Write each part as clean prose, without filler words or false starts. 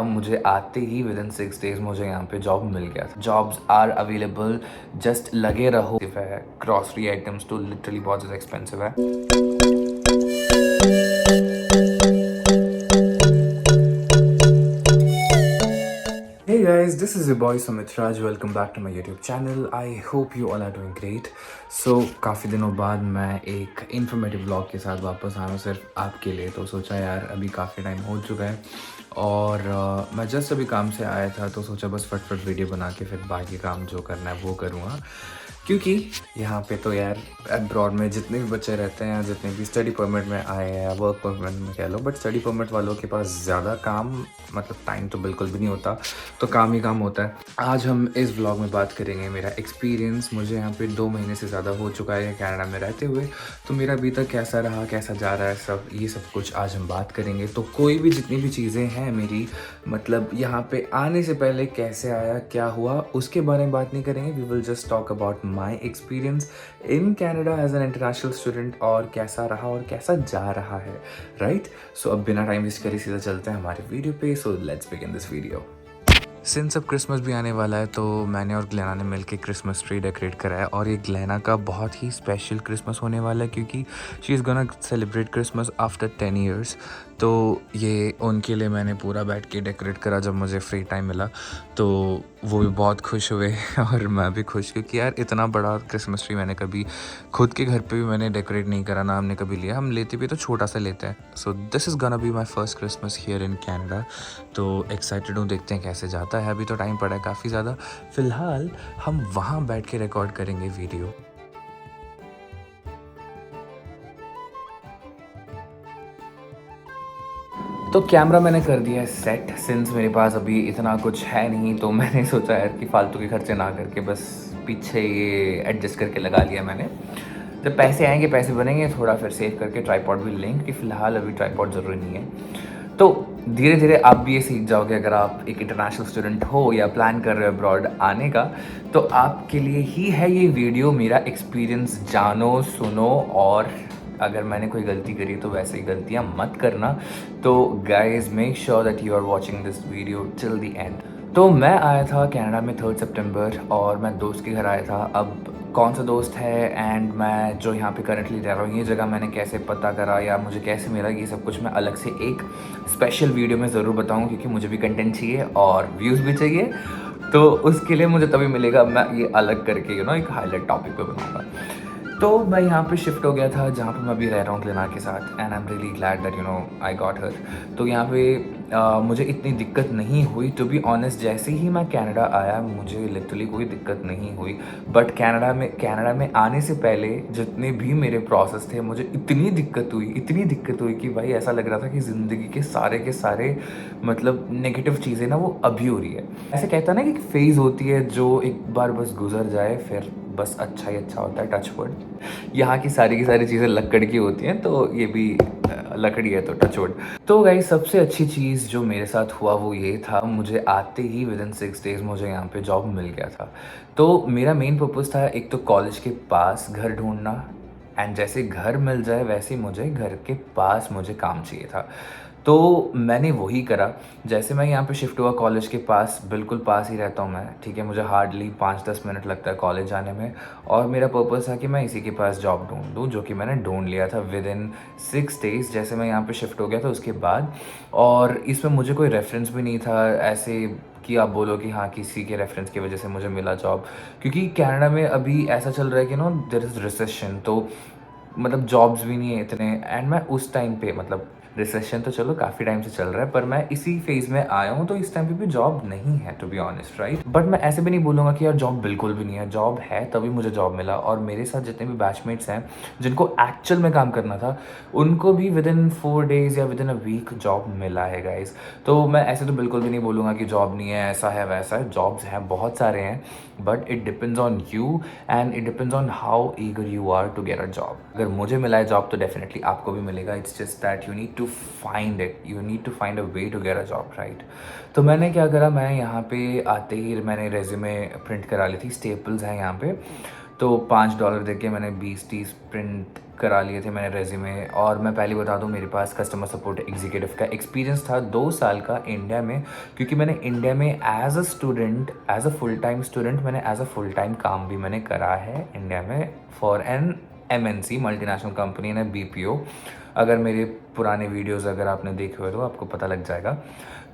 मुझे आते ही within 6 days मुझे यहाँ पे जॉब मिल गया था। जॉब्स आर अवेलेबल, जस्ट लगे रहो। है ग्रॉसरी आइटम्स तो लिटरली बहुत ज़्यादा एक्सपेंसिव है। Hey guys, this is your boy Sumit Raj. Welcome back to my YouTube channel. I hope you all are doing great. So काफ़ी दिनों बाद मैं एक इन्फॉर्मेटिव ब्लॉग के साथ वापस आया हूँ सिर्फ आपके लिए। तो सोचा यार अभी काफ़ी टाइम हो चुका है और मैं जस्ट अभी काम से आया था तो सोचा बस फटफट वीडियो बना के फिर बाकी काम जो करना है वो करूँगा। क्योंकि यहाँ पे तो यार अब्रॉड में जितने भी बच्चे रहते हैं, जितने भी स्टडी परमिट में आए हैं, वर्क परमिट में कह लो, बट स्टडी परमिट वालों के पास ज़्यादा काम मतलब टाइम तो बिल्कुल भी नहीं होता, तो काम ही काम होता है। आज हम इस व्लॉग में बात करेंगे मेरा एक्सपीरियंस। मुझे यहाँ पे 2 महीने से ज़्यादा हो चुका है कनाडा में रहते हुए, तो मेरा अभी तक कैसा रहा, कैसा जा रहा है, ये सब कुछ आज हम बात करेंगे। तो कोई भी जितनी भी चीज़ें हैं मेरी मतलब यहाँ पे आने से पहले कैसे आया, क्या हुआ, उसके बारे में बात नहीं करेंगे। We will just talk about my experience in Canada as an international student और कैसा रहा और कैसा जा रहा है, राइट। सो अब बिना टाइम वेस्ट करे सीधा चलते हैं हमारे वीडियो पे। So let's begin this video. Since अब क्रिसमस भी आने वाला है तो मैंने और ग्लेना ने मिलके क्रिसमस ट्री डेकोरेट करा है और ये ग्लेना का बहुत ही स्पेशल क्रिसमस होने वाला है क्योंकि she is gonna celebrate Christmas after 10 years. तो ये उनके लिए मैंने पूरा बैठ के डेकोरेट करा जब मुझे फ्री टाइम मिला, तो वो भी बहुत खुश हुए और मैं भी खुश क्योंकि यार इतना बड़ा क्रिसमस ट्री मैंने कभी खुद के घर पे भी मैंने डेकोरेट नहीं करा, ना हमने कभी लिया। हम लेते भी तो छोटा सा लेते हैं। सो this is gonna be my first Christmas here in Canada. तो एक्साइटेड हूँ, देखते हैं कैसे जाता है। अभी तो टाइम पड़ा है काफ़ी ज़्यादा। फ़िलहाल हम वहाँ बैठ के रिकॉर्ड करेंगे वीडियो। तो कैमरा मैंने कर दिया है सेट। सिंस मेरे पास अभी इतना कुछ है नहीं तो मैंने सोचा यार कि फालतू के खर्चे ना करके बस पीछे ये एडजस्ट करके लगा लिया मैंने। जब पैसे आएंगे, पैसे बनेंगे, थोड़ा फिर सेव करके ट्राइपॉड भी लेंगे कि फ़िलहाल अभी ट्राइपॉड ज़रूरी नहीं है। तो धीरे धीरे आप भी ये सीख जाओगे अगर आप एक इंटरनेशनल स्टूडेंट हो या प्लान कर रहे हो अब्रॉड आने का, तो आपके लिए ही है ये वीडियो। मेरा एक्सपीरियंस जानो, सुनो और अगर मैंने कोई गलती करी तो वैसे ही गलतियाँ मत करना। तो guys make sure that you are watching this video till the end. तो मैं आया था कनाडा में 3 सितंबर और मैं दोस्त के घर आया था। अब कौन सा दोस्त है एंड मैं जो यहाँ पे करंटली रह रहा हूँ, ये जगह मैंने कैसे पता करा या मुझे कैसे मिला, ये सब कुछ मैं अलग से एक स्पेशल वीडियो में ज़रूर बताऊँ क्योंकि मुझे भी कंटेंट चाहिए और व्यूज़ भी चाहिए। तो उसके लिए मुझे तभी मिलेगा, मैं ये अलग करके एक हाईलाइट टॉपिक पे बनाऊँगा। तो मैं यहाँ पे शिफ्ट हो गया था जहाँ पे मैं अभी रह रहा हूँ ग्लेना के साथ and I am really glad that I got her. तो यहाँ पे मुझे इतनी दिक्कत नहीं हुई टू बी ऑनेस्ट। जैसे ही मैं कनाडा आया मुझे लिटरली कोई दिक्कत नहीं हुई, बट कनाडा में आने से पहले जितने भी मेरे प्रोसेस थे मुझे इतनी दिक्कत हुई कि भाई ऐसा लग रहा था कि ज़िंदगी के सारे मतलब नेगेटिव चीज़ें ना वो अभी हो रही है। ऐसे कहता ना कि एक फेज़ होती है जो एक बार बस गुजर जाए फिर बस अच्छा ही अच्छा होता है, टच वुड। यहाँ की सारी चीज़ें लकड़ की होती हैं तो ये भी लकड़ी है तो टच वुड। तो गाइस सबसे अच्छी चीज़ जो मेरे साथ हुआ वो ये था, मुझे आते ही विदिन 6 डेज़ मुझे यहाँ पे जॉब मिल गया था। तो मेरा मेन पर्पज़ था एक तो कॉलेज के पास घर ढूंढना एंड जैसे घर मिल जाए वैसे मुझे घर के पास मुझे काम चाहिए था। तो मैंने वही करा। जैसे मैं यहाँ पे शिफ्ट हुआ कॉलेज के पास, बिल्कुल पास ही रहता हूँ मैं, ठीक है। मुझे हार्डली 5-10 मिनट लगता है कॉलेज जाने में और मेरा पर्पस था कि मैं इसी के पास जॉब ढूंढ दूँ, जो कि मैंने ढूंढ लिया था विदिन 6 डेज़ जैसे मैं यहाँ पे शिफ्ट हो गया था उसके बाद। और इसमें मुझे कोई रेफरेंस भी नहीं था ऐसे कि आप बोलो कि हाँ किसी के रेफरेंस की वजह से मुझे मिला जॉब, क्योंकि कनाडा में अभी ऐसा चल रहा है कि देयर इज़ रिसेशन, तो मतलब जॉब्स भी नहीं है इतने। एंड मैं उस टाइम पे मतलब रिसेशन तो चलो काफ़ी टाइम से चल रहा है पर मैं इसी फेज़ में आया हूँ तो इस टाइम पे भी जॉब नहीं है to be honest, right. But मैं ऐसे भी नहीं बोलूँगा कि यार जॉब बिल्कुल भी नहीं है, जॉब है तभी मुझे जॉब मिला। और मेरे साथ जितने भी बैचमेट्स हैं जिनको एक्चुअल में काम करना था उनको भी विदिन 4 डेज़ या विदिन अ वीक जॉब मिला है गाइज। तो मैं ऐसे तो बिल्कुल भी नहीं बोलूँगा कि जॉब नहीं है, ऐसा है वैसा है, जॉब्स हैं बहुत सारे हैं, but it depends on you and it depends on how eager you are to get a job. अगर मुझे मिला है जॉब तो डेफिनेटली आपको भी मिलेगा। It's just that you need to find it, you need to find a way to get a job, right. तो मैंने क्या करा, मैं यहाँ पे आते ही मैंने रेज्यूमे प्रिंट करा ली थी, स्टेपल्स हैं यहाँ पे। तो $5 दे के मैंने 20-30 प्रिंट करा लिए थे मैंने रेज़्यूमे। और मैं पहले बता दूँ, मेरे पास कस्टमर सपोर्ट एग्जीक्यूटिव का एक्सपीरियंस था 2 साल का इंडिया में, क्योंकि मैंने इंडिया में as a student, as a full time student, मैंने एज़ अ फुल टाइम काम भी मैंने करा है इंडिया में for an MNC multinational company ने BPO। अगर मेरे पुराने वीडियोस अगर आपने देखे हुए तो आपको पता लग जाएगा।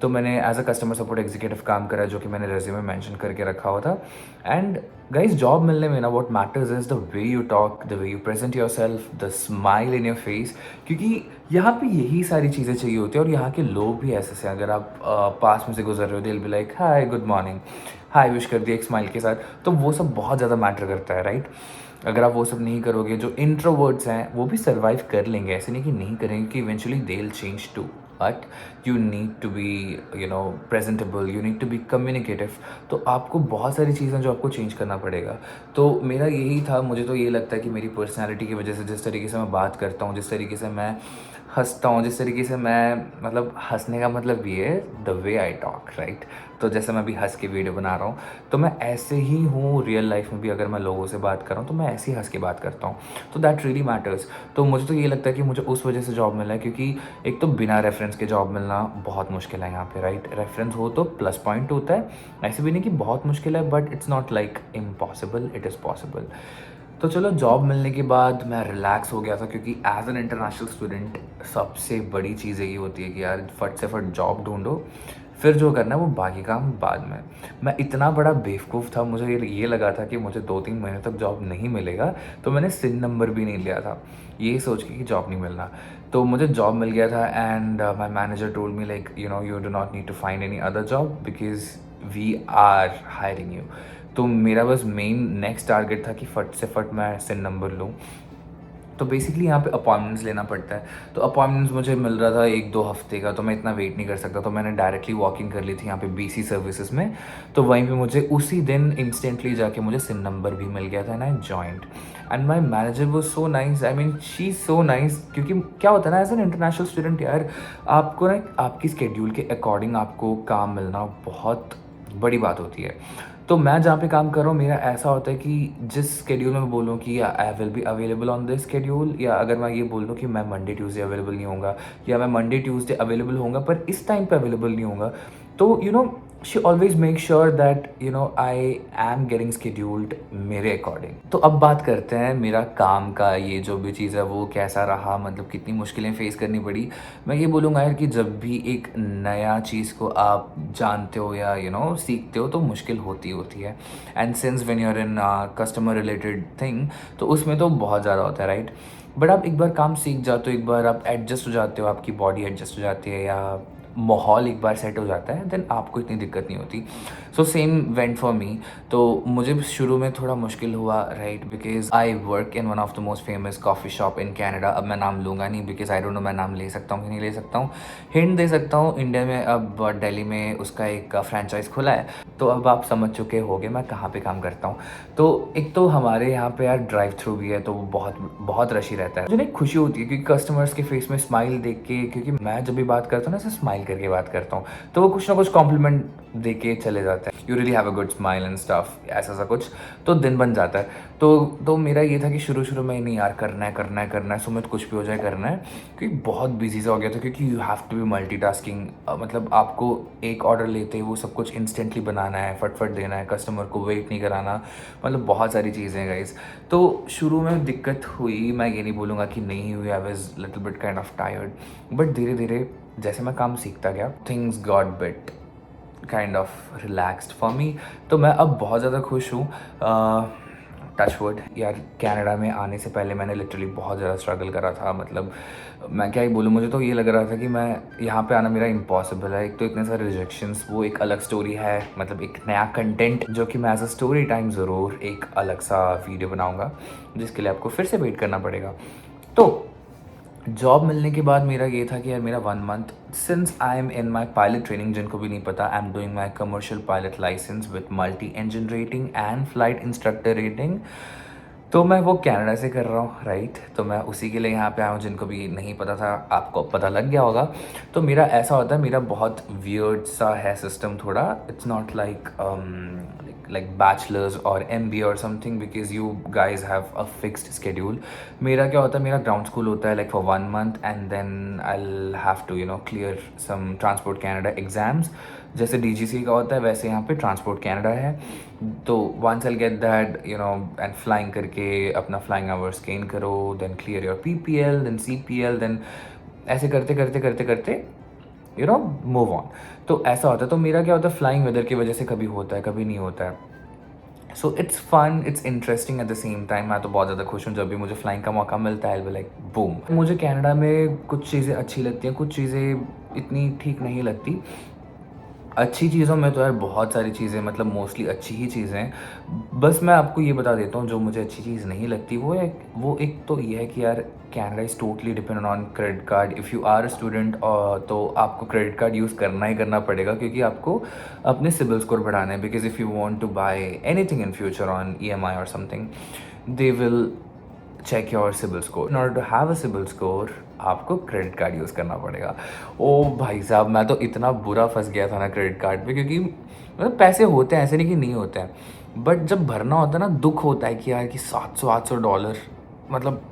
तो मैंने as a customer support executive काम करा, जो कि मैंने रेज्यूमे मेंशन करके रखा हुआ था। एंड गाइस, जॉब मिलने में ना what matters is the way you talk, the way you present your self, the smile in your face, क्योंकि यहाँ पे यही सारी चीज़ें चाहिए होती है। और यहाँ के लोग भी ऐसे से, अगर आप पास में से गुजर रहे हो, दिल भी लाइक हाय गुड मॉर्निंग, हाय विश कर दिया एक स्माइल के साथ, तो वो सब बहुत ज़्यादा मैटर करता है, राइट। अगर आप वो सब नहीं करोगे, जो इंट्रोवर्ट्स हैं वो भी सर्वाइव कर लेंगे, ऐसे नहीं कि नहीं करेंगे, कि eventually they will change to, but you need to be presentable, you need to be communicative. तो आपको बहुत सारी चीज़ें जो आपको चेंज करना पड़ेगा। तो मेरा यही था, मुझे तो ये लगता है कि मेरी पर्सनैलिटी की वजह से, जिस तरीके से मैं बात करता हूँ, जिस तरीके से मैं हँसता हूँ, जिस तरीके से मैं, मतलब हँसने का मतलब ये है the way I talk, right. तो जैसे मैं अभी हँस के वीडियो बना रहा हूँ, तो मैं ऐसे ही हूँ रियल लाइफ में भी। अगर मैं लोगों से बात कर रहा हूँ तो मैं ऐसे ही हँस के बात करता हूँ। तो दैट रियली मैटर्स। तो मुझे तो ये लगता है कि मुझे उस वजह से जॉब मिला है, क्योंकि एक तो बिना रेफरेंस के जॉब मिलना बहुत मुश्किल है यहाँ पे, राइट। रेफरेंस हो तो प्लस पॉइंट होता है, ऐसे भी नहीं कि बहुत मुश्किल है, but it's not like impossible, it is possible. तो चलो, जॉब मिलने के बाद मैं रिलैक्स हो गया था, क्योंकि एज एन इंटरनेशनल स्टूडेंट सबसे बड़ी चीज़ यही होती है कि यार फट से फट जॉब ढूंढो, फिर जो करना है वो बाकी काम बाद में। मैं इतना बड़ा बेवकूफ़ था, मुझे ये लगा था कि मुझे 2-3 महीने तक जॉब नहीं मिलेगा, तो मैंने सिन नंबर भी नहीं लिया था, ये सोच के कि जॉब नहीं मिलना। तो मुझे जॉब मिल गया था, and my manager told me like you do not need to find any other job because we are hiring you. तो मेरा बस मेन नेक्स्ट टारगेट था कि फट से फट मैं सिन नंबर लूँ। तो बेसिकली यहाँ पे अपॉइंटमेंट्स लेना पड़ता है। तो अपॉइंटमेंट्स मुझे मिल रहा था 1-2 हफ्ते का, तो मैं इतना वेट नहीं कर सकता, तो मैंने डायरेक्टली वॉकिंग कर ली थी यहाँ पे BC सर्विसेज में। तो वहीं पे मुझे उसी दिन इंस्टेंटली जाके मुझे सिन नंबर भी मिल गया था, and I joined. And my manager was so nice, I mean she is so nice. क्योंकि क्या होता है ना, एज एन इंटरनेशनल स्टूडेंट यार, आपको ना आपकी स्केड्यूल के अकॉर्डिंग आपको काम मिलना बहुत बड़ी बात होती है। तो मैं जहाँ पे काम कर रहा हूँ, मेरा ऐसा होता है कि जिस स्केड्यूल में मैं बोलूँ कि I will be available on this schedule, या अगर मैं ये बोल दूँ कि मैं मंडे ट्यूसडे अवेलेबल नहीं होऊंगा, या मैं मंडे ट्यूसडे अवेलेबल होऊंगा पर इस टाइम पे अवेलेबल नहीं होऊंगा, तो she always make sure that I am getting scheduled मेरे अकॉर्डिंग। तो अब बात करते हैं मेरा काम का, ये जो भी चीज़ है वो कैसा रहा, मतलब कितनी मुश्किलें फेस करनी पड़ी। मैं ये बोलूँगा यार कि जब भी एक नया चीज़ को आप जानते हो या सीखते हो, तो मुश्किल होती है। And since when you are in customer related thing, तो उसमें तो बहुत ज़्यादा होता है, राइट। बट आप एक बार काम सीख जाते हो, एक बार आप एडजस्ट हो जाते हो, आपकी बॉडी एडजस्ट हो जाती है, या माहौल एक बार सेट हो जाता है, देन आपको इतनी दिक्कत नहीं होती। So same went for me. तो मुझे शुरू में थोड़ा मुश्किल हुआ, right, because I work in one of the most famous coffee shop in Canada. अब मैं नाम लूँगा नहीं, बिकॉज आई डोंट नो मैं नाम ले सकता हूँ कि नहीं ले सकता हूँ। हिंट दे सकता हूँ, इंडिया में अब दिल्ली में उसका एक फ्रेंचाइज खुला है, तो अब आप समझ चुके होंगे मैं कहाँ पे काम करता हूँ। तो एक तो हमारे यहाँ पे यार ड्राइव थ्रू भी है, तो वो बहुत बहुत रश ही रहता है। मुझे एक खुशी होती है क्योंकि कस्टमर्स के फेस में स्माइल देख के, क्योंकि मैं जब भी बात करता हूँ ना, ऐसे स्माइल करके बात करता हूँ, तो वो कुछ ना कुछ कॉम्प्लीमेंट दे के चले जाते हैं, you really have a good smile and stuff, ऐसा सा कुछ, तो दिन बन जाता है। तो मेरा ये था कि शुरू में नहीं यार, करना है सुमित, कुछ भी हो जाए करना है, क्योंकि बहुत बिजी सा हो गया था। क्योंकि you have to be multitasking, मतलब आपको एक ऑर्डर लेते वो सब कुछ इंस्टेंटली बनाना है, फटफट देना है, कस्टमर को वेट नहीं कराना, मतलब बहुत सारी चीज़ें हैं गाइस। तो शुरू में दिक्कत हुई, मैं ये नहीं बोलूँगा कि नहीं हुई, I was little bit kind of tired, but धीरे धीरे जैसे मैं काम सीखता गया, things got bit kind of relaxed for me. तो मैं अब बहुत ज़्यादा खुश हूँ। टचवुड यार, कनाडा में आने से पहले मैंने लिटरली बहुत ज़्यादा स्ट्रगल करा था। मतलब मैं क्या ही बोलूँ, मुझे तो ये लग रहा था कि मैं यहाँ पे आना मेरा इम्पॉसिबल है। एक तो इतने सारे रिजेक्शंस, वो एक अलग स्टोरी है, मतलब एक नया कंटेंट जो कि मैं एज अ स्टोरी टाइम ज़रूर एक अलग सा वीडियो बनाऊँगा, जिसके लिए आपको फिर से वेट करना पड़ेगा। तो जॉब मिलने के बाद मेरा ये था कि यार मेरा 1 month, since I am in my pilot training, जिनको भी नहीं पता, I am doing my commercial pilot licence with multi engine rating and flight instructor rating. तो मैं वो कनाडा से कर रहा हूँ, राइट? तो मैं उसी के लिए यहाँ पे आया हूँ, जिनको भी नहीं पता था, आपको अब पता लग गया होगा। तो मेरा ऐसा होता है, मेरा बहुत वियर्ड सा है सिस्टम थोड़ा। It's not like like bachelor's or MBA or something because you guys have a fixed schedule. मेरा क्या होता है, मेरा ग्राउंड स्कूल होता है like for 1 month and then I'll have to clear some Transport Canada exams. जैसे DGC का होता है वैसे यहाँ पे ट्रांसपोर्ट कैनेडा है। तो once I get that and flying करके अपना फ्लाइंग आवर्स गेन करो, then clear your PPL, then CPL, then ऐसे करते करते करते करते मूव ऑन। तो ऐसा होता है। तो मेरा क्या होता है, फ्लाइंग वेदर की वजह से कभी होता है कभी नहीं होता है। So it's fun, it's interesting at the same time. मैं तो बहुत ज़्यादा खुश हूँ जब भी मुझे फ्लाइंग का मौका मिलता है, लाइक बूम। मुझे कनाडा में कुछ चीज़ें अच्छी लगती हैं, कुछ चीज़ें इतनी ठीक नहीं लगती। अच्छी चीज़ों में तो यार बहुत सारी चीज़ें, मतलब मोस्टली अच्छी ही चीज़ें हैं। बस मैं आपको ये बता देता हूँ जो मुझे अच्छी चीज़ नहीं लगती, वो एक तो ये है कि यार Canada is totally dependent on credit card. If you are a student तो आपको क्रेडिट कार्ड यूज़ करना ही करना पड़ेगा, क्योंकि आपको अपने सिबिल स्कोर बढ़ाना है। Because if you want to buy anything in future on EMI और something, they will check your CIBIL score. In order to have a CIBIL score आपको क्रेडिट कार्ड यूज़ करना पड़ेगा। ओ भाई साहब, मैं तो इतना बुरा फंस गया था ना क्रेडिट कार्ड पे, क्योंकि मतलब पैसे होते हैं, ऐसे नहीं कि नहीं होते हैं, बट जब भरना होता है ना, दुख होता है कि यार कि $700-800 मतलब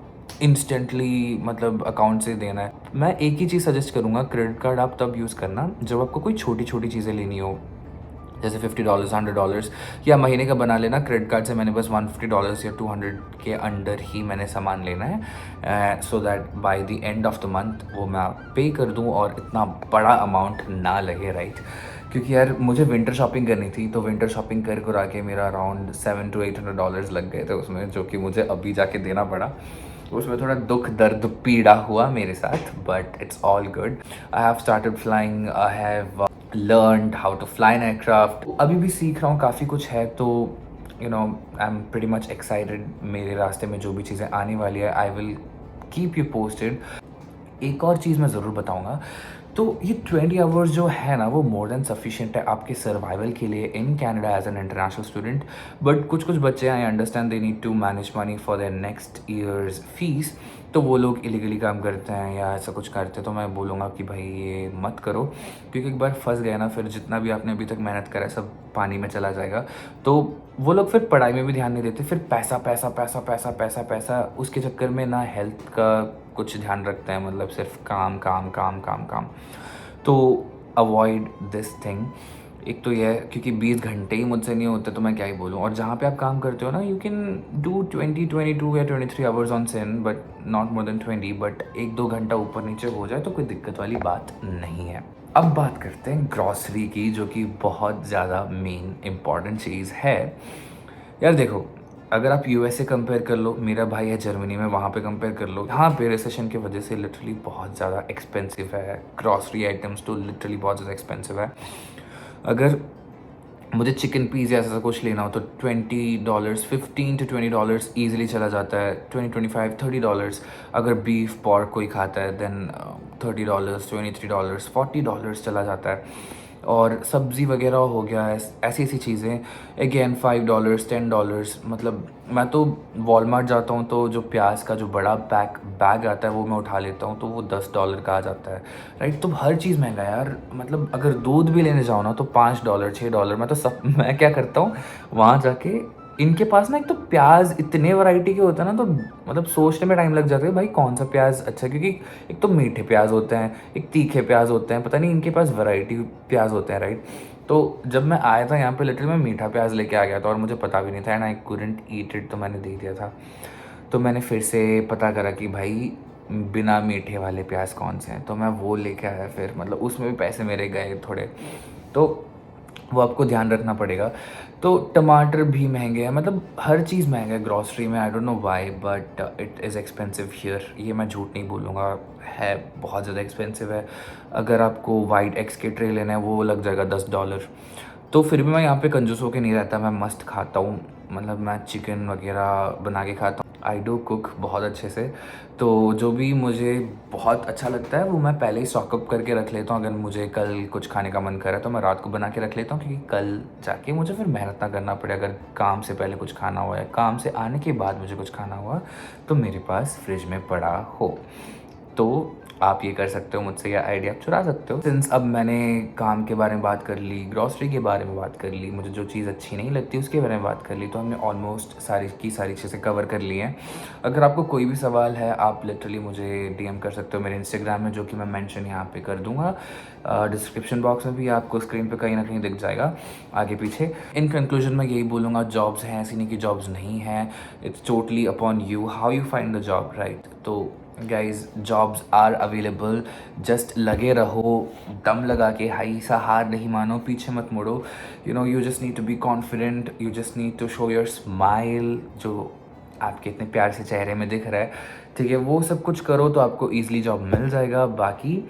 इंस्टेंटली, मतलब अकाउंट से देना है। मैं एक ही चीज़ सजेस्ट करूँगा, क्रेडिट कार्ड आप तब यूज़ करना जब आपको कोई छोटी छोटी चीज़ें लेनी हो, जैसे $50, $100 या महीने का बना लेना। क्रेडिट कार्ड से मैंने बस $150 या 200 के अंडर ही मैंने सामान लेना है, so that by the end of the month वो मैं पे कर दूं और इतना बड़ा अमाउंट ना लगे, राइट? क्योंकि यार मुझे विंटर शॉपिंग करनी थी, तो विंटर शॉपिंग कर के मेरा अराउंड $700 to $800 लग गए थे उसमें, जो कि मुझे अभी जाके देना पड़ा। उसमें थोड़ा दुख दर्द पीड़ा हुआ मेरे साथ, but it's all good. I have started flying, I have learned how to fly an aircraft. अभी भी सीख रहा हूँ, काफ़ी कुछ है। तो I am pretty much excited. मेरे रास्ते में जो भी चीज़ें आने वाली है, I will keep you posted. एक और चीज़ मैं ज़रूर बताऊँगा, तो ये 20 आवर्स जो है ना, वो मोर देन सफिशिएंट है आपके सर्वाइवल के लिए in Canada as an international student. But कुछ कुछ बच्चे, I understand, they need to manage money for their next years fees, तो वो लोग इलीगली काम करते हैं या ऐसा कुछ करते हैं। तो मैं बोलूँगा कि भाई ये मत करो, क्योंकि एक बार फंस गए ना, फिर जितना भी आपने अभी तक मेहनत करा है सब पानी में चला जाएगा। तो वो लोग फिर पढ़ाई में भी ध्यान नहीं देते, फिर पैसा पैसा पैसा पैसा पैसा पैसा, उसके चक्कर में ना हेल्थ का कुछ ध्यान रखते हैं, मतलब सिर्फ काम काम काम काम काम। तो अवॉइड दिस थिंग। एक तो ये है, क्योंकि 20 घंटे ही मुझसे नहीं होते, तो मैं क्या ही बोलूँ। और जहाँ पे आप काम करते हो ना, यू कैन डू 20, 22 या 23 hours on Sen, but not more than 20। But 1-2 घंटा ऊपर नीचे हो जाए तो कोई दिक्कत वाली बात नहीं है। अब बात करते हैं ग्रॉसरी की, जो कि बहुत ज़्यादा मेन इम्पॉर्टेंट चीज़ है। यार देखो, अगर आप US से कंपेयर कर लो, मेरा भाई है जर्मनी में, वहाँ पे कंपेयर कर लो, यहाँ पे रिसेशन की वजह से लिटरली बहुत ज़्यादा एक्सपेंसिव है। ग्रॉसरी आइटम्स तो लिटरली बहुत ज़्यादा एक्सपेंसिव है। अगर मुझे चिकन पीज़ या ऐसा कुछ लेना हो तो $20, $15 to $20 ईजिली चला जाता है। 20, 25, $30। अगर बीफ पॉर्क कोई खाता है देन $30, $23, $40 चला जाता है। और सब्ज़ी वगैरह हो गया है, ऐसी ऐसी चीज़ें अगेन $5, $10। मतलब मैं तो वॉलमार्ट जाता हूँ, तो जो प्याज का जो बड़ा बैग आता है वो मैं उठा लेता हूँ, तो वो $10 का आ जाता है, राइट? तो हर चीज़ महंगा है यार। मतलब अगर दूध भी लेने जाओ ना तो $5, $6। मैं क्या करता हूँ, वहाँ जाके इनके पास ना, एक तो प्याज इतने वैरायटी के होते हैं ना, तो मतलब सोचने में टाइम लग जाता है भाई कौन सा प्याज अच्छा है। क्योंकि एक तो मीठे प्याज होते हैं, एक तीखे प्याज होते हैं, पता नहीं इनके पास वैरायटी प्याज होते हैं, राइट? तो जब मैं आया था यहाँ पे, लिटरली मैं मीठा प्याज लेके आ गया था और मुझे पता भी नहीं था, and I couldn't eat it, तो मैंने दे दिया था। तो मैंने फिर से पता करा कि भाई बिना मीठे वाले प्याज कौन से हैं, तो मैं वो लेके आया। फिर मतलब उसमें भी पैसे मेरे गए थोड़े, तो वो आपको ध्यान रखना पड़ेगा। तो टमाटर भी महंगे हैं, मतलब हर चीज़ महंगा है ग्रॉसरी में। I don't know why, but it is expensive here. ये मैं झूठ नहीं बोलूँगा, है बहुत ज़्यादा एक्सपेंसिव है। अगर आपको वाइट एग्स के ट्रे लेना है, वो लग जाएगा $10। तो फिर भी मैं यहाँ पे कंजूस होके नहीं रहता, मैं मस्त खाता हूँ। मतलब मैं चिकन वगैरह बना के खाता हूँ। आई डू कुक बहुत अच्छे से, तो जो भी मुझे बहुत अच्छा लगता है वो मैं पहले ही स्टॉकअप करके रख लेता हूँ। अगर मुझे कल कुछ खाने का मन करे तो मैं रात को बना के रख लेता हूँ, क्योंकि कल जाके मुझे फिर मेहनत ना करना पड़े। अगर काम से पहले कुछ खाना हुआ है, काम से आने के बाद मुझे कुछ खाना हुआ, तो मेरे पास फ्रिज में पड़ा हो। तो आप ये कर सकते हो, मुझसे ये आइडिया आप चुरा सकते हो। सिंस अब मैंने काम के बारे में बात कर ली, ग्रॉसरी के बारे में बात कर ली, मुझे जो चीज़ अच्छी नहीं लगती उसके बारे में बात कर ली, तो हमने ऑलमोस्ट सारी की सारी चीज़ें कवर कर ली हैं। अगर आपको कोई भी सवाल है आप लिटरली मुझे डीएम कर सकते हो मेरे इंस्टाग्राम में, जो कि मैं मेंशन यहाँ पे कर दूँगा। डिस्क्रिप्शन बॉक्स में भी आपको स्क्रीन पे कहीं ना कहीं दिख जाएगा आगे पीछे। इन कंक्लूजन मैं यही बोलूँगा, जॉब्स हैं ऐसी नहीं कि जॉब्स नहीं हैं, it's totally upon you how you find the job, right. तो guys jobs are available, just लगे रहो, दम लगा के, हाई सा हार नहीं मानो, पीछे मत मुड़ो। You know, you just need to be confident, you just need to show your smile, जो आपके इतने प्यार से चेहरे में दिख रहा है, ठीक है। वो सब कुछ करो तो आपको ईजिली जॉब मिल जाएगा। बाकी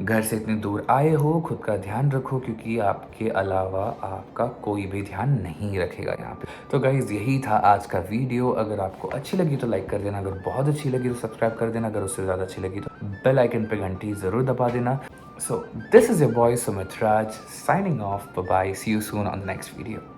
घर से इतनी दूर आए हो, खुद का ध्यान रखो, क्योंकि आपके अलावा आपका कोई भी ध्यान नहीं रखेगा यहाँ पे। तो गाइज़ यही था आज का वीडियो। अगर आपको अच्छी लगी तो लाइक कर देना, अगर बहुत अच्छी लगी तो सब्सक्राइब कर देना, अगर उससे ज़्यादा अच्छी लगी तो बेल आइकन पे घंटी ज़रूर दबा देना। So this is your boy Sumit Raj signing off, bye bye, see you soon on the next video.